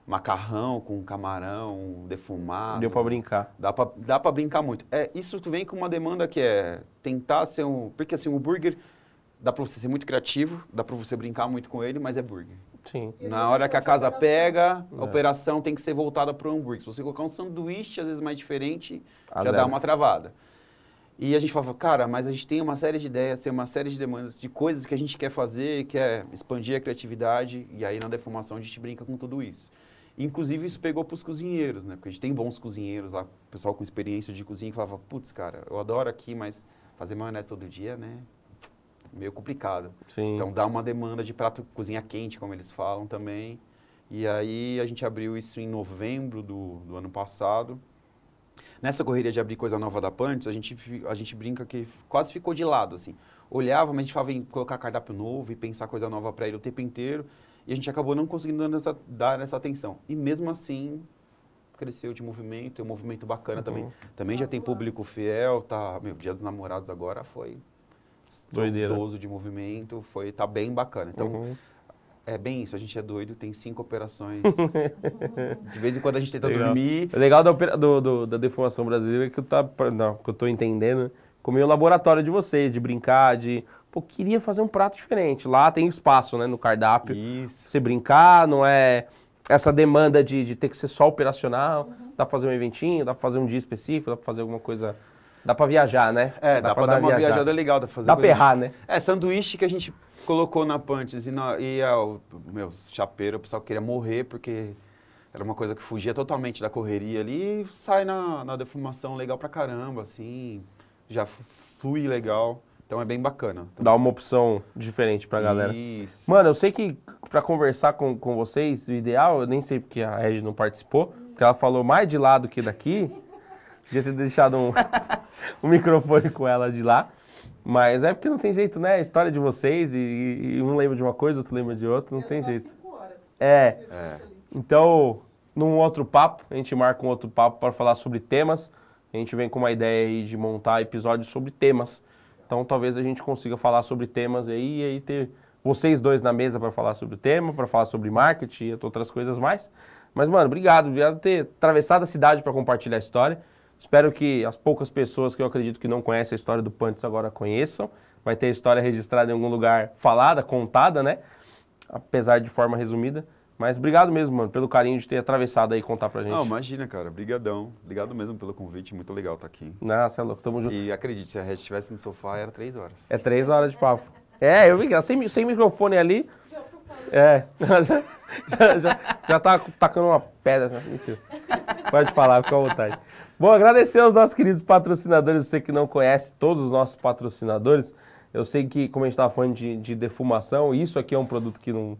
macarrão com camarão defumado. Deu pra brincar. Dá pra brincar muito. Isso vem com uma demanda que é tentar ser porque assim, o burger dá pra você ser muito criativo, dá pra você brincar muito com ele, mas é burger. Sim. Na hora que a casa pega, a operação tem que ser voltada pro hambúrguer. Se você colocar um sanduíche, às vezes mais diferente, já dá uma travada. E a gente falava, cara, mas a gente tem uma série de ideias, tem uma série de demandas, de coisas que a gente quer fazer, quer expandir a criatividade, e aí na defumação a gente brinca com tudo isso. Inclusive, isso pegou para os cozinheiros, né? Porque a gente tem bons cozinheiros lá, pessoal com experiência de cozinha, que falava, putz, cara, eu adoro aqui, mas fazer maionese todo dia, né? Meio complicado. Sim. Então, dá uma demanda de prato cozinha quente, como eles falam também. E aí, a gente abriu isso em novembro do ano passado. Nessa correria de abrir coisa nova da Punch, a gente brinca que quase ficou de lado, assim. Olhava, mas a gente falava em colocar cardápio novo e pensar coisa nova para ele o tempo inteiro. E a gente acabou não conseguindo dar essa atenção. E mesmo assim, cresceu de movimento, é um movimento bacana também. Também já tem público fiel, Dia dos Namorados agora foi doideiro de movimento, tá bem bacana. Então, é bem isso, a gente é doido, tem 5 operações. De vez em quando a gente tenta dormir. O legal da defumação brasileira é que eu tô entendendo, como é o laboratório de vocês, de brincar, queria fazer um prato diferente. Lá tem espaço, né, no cardápio. Isso. Você brincar, não é essa demanda de ter que ser só operacional. Dá pra fazer um eventinho, dá pra fazer um dia específico, dá pra fazer alguma coisa... Dá pra viajar, né? Dá pra dar uma viajada legal. Dá pra errar, né? Sanduíche que a gente colocou na Punches e o meu chapeiro, o pessoal queria morrer porque era uma coisa que fugia totalmente da correria ali e sai na defumação legal pra caramba, assim, já flui legal. Então é bem bacana. Dá uma opção diferente pra galera. Isso. Mano, eu sei que pra conversar com vocês, o ideal, eu nem sei porque a Regi não participou, porque ela falou mais de lá do que daqui. Podia ter deixado um microfone com ela de lá. Mas é porque não tem jeito, né? A história de vocês e um lembra de uma coisa, outro lembra de outra, não tem jeito. 5 horas. Então, num outro papo, a gente marca um outro papo para falar sobre temas A gente vem com uma ideia aí de montar episódios sobre temas. Então talvez a gente consiga falar sobre temas aí e aí ter vocês dois na mesa para falar sobre o tema, para falar sobre marketing e outras coisas mais. Mas, mano, obrigado por ter atravessado a cidade para compartilhar a história. Espero que as poucas pessoas que eu acredito que não conhecem a história do Punts agora conheçam. Vai ter a história registrada em algum lugar falada, contada, né? Apesar de forma resumida. Mas obrigado mesmo, mano, pelo carinho de ter atravessado aí e contar pra gente. Não, imagina, cara. Obrigadão. Obrigado mesmo pelo convite. Muito legal estar aqui. Nossa, é louco. Tamo junto. E acredite, se a Red estivesse no sofá, era 3 horas. É 3 horas de papo. É, eu vi que ela sem microfone ali. Já tô falando. É, já tá tacando uma pedra. Mentira. Pode falar, fica à vontade. Bom, agradecer aos nossos queridos patrocinadores. Você que não conhece todos os nossos patrocinadores. Eu sei que, como a gente estava falando de defumação, isso aqui é um produto que não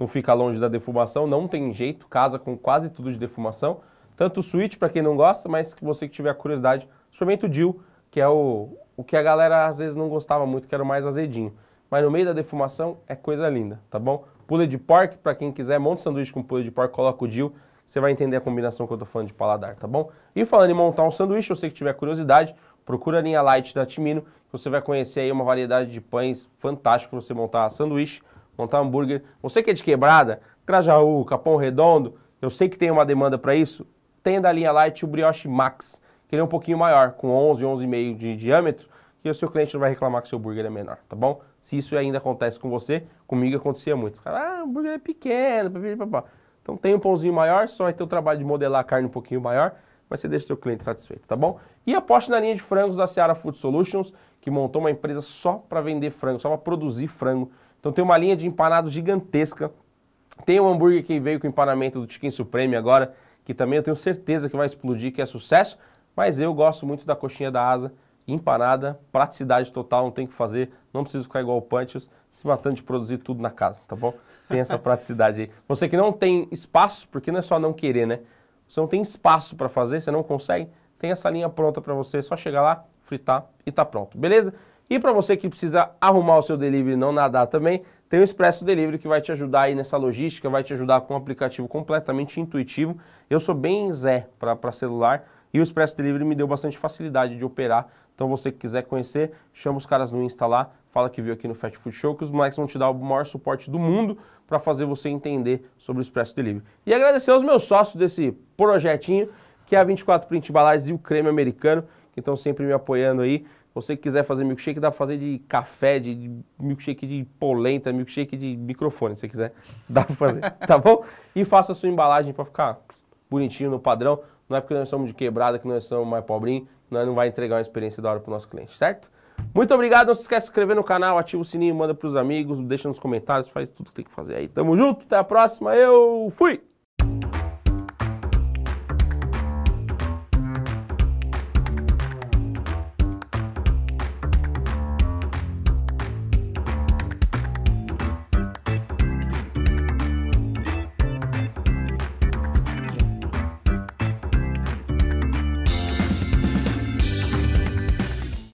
fica longe da defumação, não tem jeito, casa com quase tudo de defumação. Tanto o Switch, para quem não gosta, mas que você que tiver curiosidade, experimenta o Dill, que é o que a galera às vezes não gostava muito, que era o mais azedinho. Mas no meio da defumação é coisa linda, tá bom? Pulled pork, para quem quiser, monta um sanduíche com pulled pork, coloca o Dill, você vai entender a combinação que eu tô falando de paladar, tá bom? E falando em montar um sanduíche, você que tiver curiosidade, procura a linha Light da Timino, que você vai conhecer aí uma variedade de pães fantástico para você montar sanduíche, montar hambúrguer. Você que é de Quebrada, Grajaú, Capão Redondo, eu sei que tem uma demanda para isso, tem da linha Light o Brioche Max, que ele é um pouquinho maior, com 11, 11,5 de diâmetro, que o seu cliente não vai reclamar que seu hambúrguer é menor, tá bom? Se isso ainda acontece com você, comigo acontecia muito. Os caras, o hambúrguer é pequeno, papapá. Então tem um pãozinho maior, só vai ter o trabalho de modelar a carne um pouquinho maior, mas você deixa o seu cliente satisfeito, tá bom? E aposte na linha de frangos da Seara Food Solutions, que montou uma empresa só para vender frango, só para produzir frango. Então tem uma linha de empanados gigantesca. Tem um hambúrguer que veio com empanamento do Chicken Supreme agora, que também eu tenho certeza que vai explodir, que é sucesso. Mas eu gosto muito da coxinha da asa, empanada, praticidade total, não tem o que fazer, não preciso ficar igual o Punches, se matando de produzir tudo na casa, tá bom? Tem essa praticidade aí. Você que não tem espaço, porque não é só não querer, né? Você não tem espaço para fazer, você não consegue, tem essa linha pronta para você, é só chegar lá, fritar e tá pronto, beleza? E para você que precisa arrumar o seu delivery e não nadar também, tem o Expresso Delivery que vai te ajudar aí nessa logística, vai te ajudar com um aplicativo completamente intuitivo. Eu sou bem Zé para celular e o Expresso Delivery me deu bastante facilidade de operar. Então você que quiser conhecer, chama os caras no Insta lá, fala que viu aqui no Fast Food Show, que os moleques vão te dar o maior suporte do mundo para fazer você entender sobre o Expresso Delivery. E agradecer aos meus sócios desse projetinho, que é a 24 Print Embalagens e o Creme Americano, que estão sempre me apoiando aí. Você que quiser fazer milkshake, dá para fazer de café, de milkshake de polenta, milkshake de microfone, se você quiser, dá para fazer, tá bom? E faça a sua embalagem para ficar bonitinho no padrão. Não é porque nós somos de Quebrada que nós somos mais pobrinhos, nós não vai entregar uma experiência da hora para o nosso cliente, certo? Muito obrigado, não se esquece de se inscrever no canal, ativa o sininho, manda para os amigos, deixa nos comentários, faz tudo que tem que fazer aí. Tamo junto, até a próxima, eu fui!